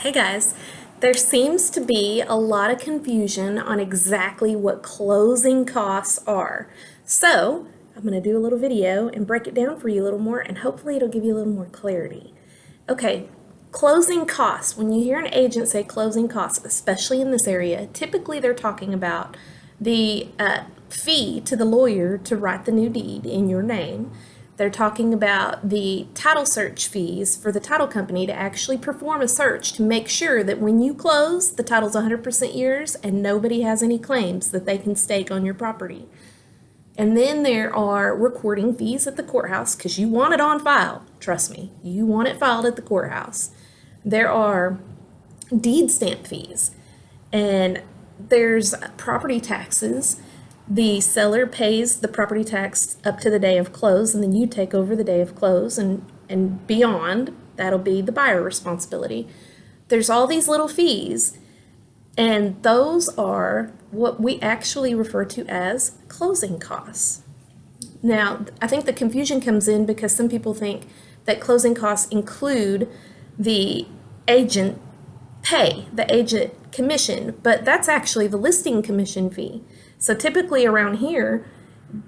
Hey guys, there seems to be a lot of confusion on exactly what closing costs are. So I'm going to do a little video and break it down for you a little more, and hopefully it'll give you a little more clarity. Okay, closing costs. When you hear an agent say closing costs, especially in this area, typically they're talking about the fee to the lawyer to write the new deed in your name. They're talking about the title search fees for the title company to actually perform a search to make sure that when you close, the title's 100% yours and nobody has any claims that they can stake on your property. And then there are recording fees at the courthouse because you want it on file. Trust me, you want it filed at the courthouse. There are deed stamp fees, and there's property taxes. The seller pays the property tax up to the day of close, and then you take over the day of close and beyond. That'll be the buyer responsibility. There's all these little fees, and those are what we actually refer to as closing costs. Now, I think the confusion comes in because some people think that closing costs include the agent pay, the agent commission, but that's actually the listing commission fee. So typically around here,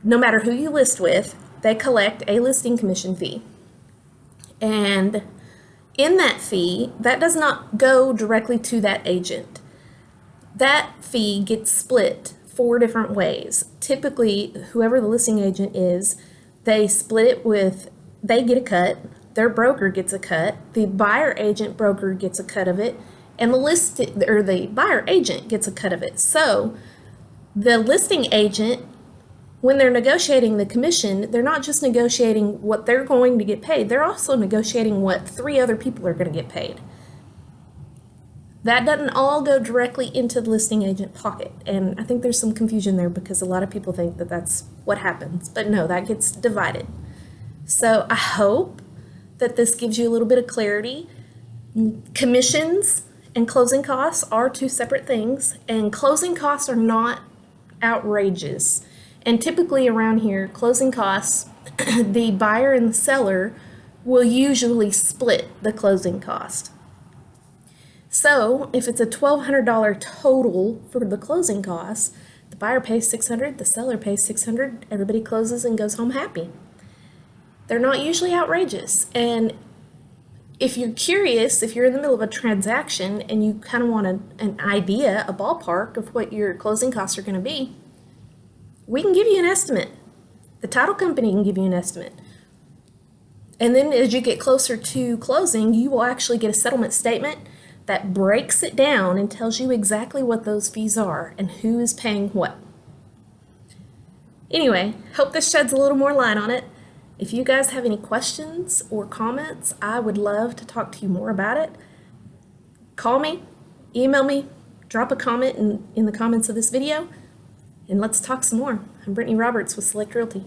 no matter who you list with, they collect a listing commission fee. And in that fee, that does not go directly to that agent. That fee gets split 4 different ways. Typically, whoever the listing agent is, they split it with, they get a cut, their broker gets a cut, the buyer agent broker gets a cut of it, and the buyer agent gets a cut of it. So the listing agent, when they're negotiating the commission, they're not just negotiating what they're going to get paid, they're also negotiating what 3 other people are going to get paid. That doesn't all go directly into the listing agent pocket, and I think there's some confusion there because a lot of people think that that's what happens, but no, that gets divided. So I hope that this gives you a little bit of clarity. Commissions and closing costs are 2 separate things, and closing costs are not outrageous. And typically around here, closing costs, the buyer and the seller will usually split the closing cost. So if it's a $1,200 total for the closing costs, the buyer pays $600, the seller pays $600, everybody closes and goes home happy. They're not usually outrageous. And if you're curious, if you're in the middle of a transaction and you kind of want an idea, a ballpark of what your closing costs are going to be, we can give you an estimate. The title company can give you an estimate. And then as you get closer to closing, you will actually get a settlement statement that breaks it down and tells you exactly what those fees are and who is paying what. Anyway, hope this sheds a little more light on it. If you guys have any questions or comments, I would love to talk to you more about it. Call me, email me, drop a comment in the comments of this video, and let's talk some more. I'm Brittany Roberts with Select Realty.